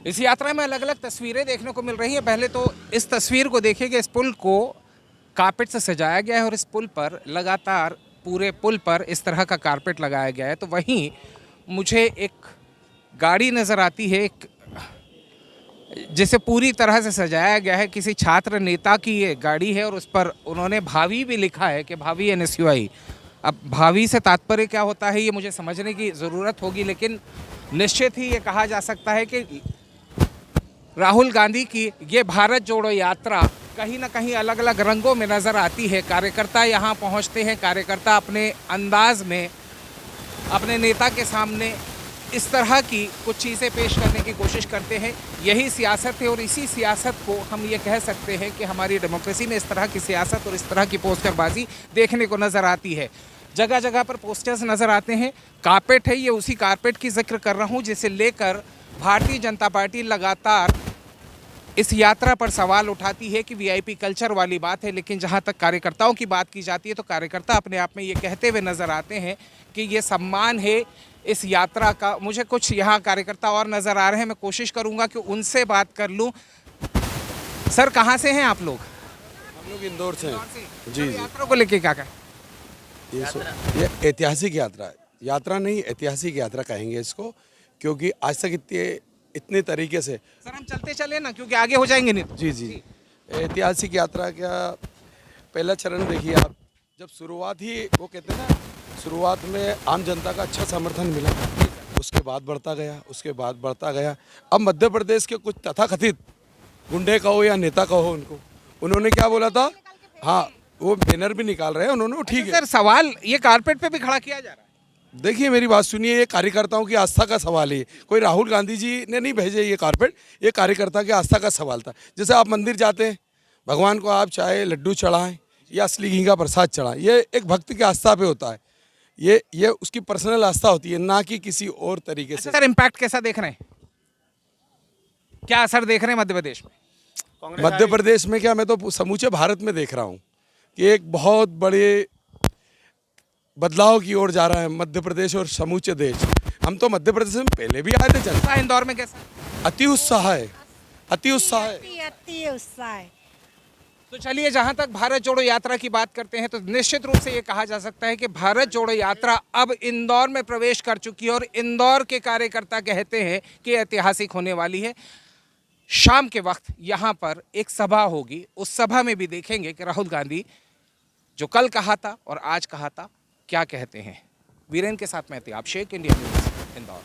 इस यात्रा में अलग अलग तस्वीरें देखने को मिल रही हैं। पहले तो इस तस्वीर को देखिए कि इस पुल को कारपेट से सजाया गया है और इस पुल पर लगातार पूरे पुल पर इस तरह का कारपेट लगाया गया है। तो वहीं मुझे एक गाड़ी नज़र आती है, एक जिसे पूरी तरह से सजाया गया है। किसी छात्र नेता की ये गाड़ी है और उस पर उन्होंने भावी भी लिखा है कि भावी NSUI। अब भावी से तात्पर्य क्या होता है ये मुझे समझने की ज़रूरत होगी, लेकिन निश्चित ही ये कहा जा सकता है कि राहुल गांधी की ये भारत जोड़ो यात्रा कहीं ना कहीं अलग अलग रंगों में नज़र आती है। कार्यकर्ता यहाँ पहुँचते हैं, कार्यकर्ता अपने अंदाज में अपने नेता के सामने इस तरह की कुछ चीज़ें पेश करने की कोशिश करते हैं। यही सियासत है और इसी सियासत को हम ये कह सकते हैं कि हमारी डेमोक्रेसी में इस तरह की सियासत और इस तरह की पोस्टरबाजी देखने को नज़र आती है। जगह जगह पर पोस्टर्स नज़र आते हैं। कारपेट है, ये उसी कारपेट की जिक्र कर रहा हूँ जिसे लेकर भारतीय जनता पार्टी लगातार इस यात्रा पर सवाल उठाती है कि VIP कल्चर वाली बात है, लेकिन जहां तक कार्यकर्ताओं की बात की जाती है तो कार्यकर्ता अपने आप में ये कहते हुए नज़र आते हैं कि ये सम्मान है इस यात्रा का। मुझे कुछ यहाँ कार्यकर्ता और नज़र आ रहे हैं, मैं कोशिश करूँगा कि उनसे बात कर लूँ। सर, कहाँ से हैं आप लोग? हम लोग इंदौर से हैं। जी जी। यात्रा को लेके क्या कहें? ये ऐतिहासिक यात्रा है। यात्रा नहीं, ऐतिहासिक यात्रा कहेंगे इसको, क्योंकि आज तक इतने तरीके से। सर, हम चलते चले ना, क्योंकि आगे हो जाएंगे नहीं तो। जी जी। ऐतिहासिक यात्रा का पहला चरण देखिए आप। जब शुरुआत ही वो कहते हैं ना, शुरुआत में आम जनता का अच्छा समर्थन मिला, उसके बाद बढ़ता गया, उसके बाद बढ़ता गया। अब मध्य प्रदेश के कुछ तथाकथित गुंडे कहो या नेता कहो, उन्होंने क्या बोला था, हाँ वो बैनर भी निकाल रहे हैं उन्होंने, वो ठीक है। सर, सवाल ये कारपेट पे भी खड़ा किया जा रहा है। देखिए मेरी बात सुनिए, ये कार्यकर्ताओं की आस्था का सवाल है। कोई राहुल गांधी जी ने नहीं भेजे ये कारपेट, ये कार्यकर्ता की आस्था का सवाल था। जैसे आप मंदिर जाते हैं, भगवान को आप चाहे लड्डू चढ़ाएं या असली घी का प्रसाद चढ़ाएं, ये एक भक्त की आस्था पे होता है। ये उसकी पर्सनल आस्था होती है, ना कि किसी और तरीके से। सर, इम्पैक्ट कैसा देख रहे हैं? क्या असर देख रहे हैं मध्य प्रदेश में? मध्य प्रदेश में क्या, मैं तो समूचे भारत में देख रहा हूँ कि एक बहुत बड़े बदलाव की ओर जा रहा है मध्य प्रदेश और समूचे देश। हम तो मध्य प्रदेश में पहले भी आए थे। जनता इंदौर में कैसा? अति उत्साह है, अति उत्साह है, अति उत्साह है। तो चलिए, जहां तक भारत जोड़ो यात्रा की बात करते हैं तो निश्चित रूप से ये कहा जा सकता है कि भारत जोड़ो यात्रा अब इंदौर में प्रवेश कर चुकी है और इंदौर के कार्यकर्ता कहते हैं कि ऐतिहासिक होने वाली है। शाम के वक्त यहाँ पर एक सभा होगी, उस सभा में भी देखेंगे कि राहुल गांधी जो कल कहा था और आज कहा था क्या कहते हैं। वीरेंद्र के साथ मैं थे, आप शेख, इंडिया न्यूज़, इंदौर।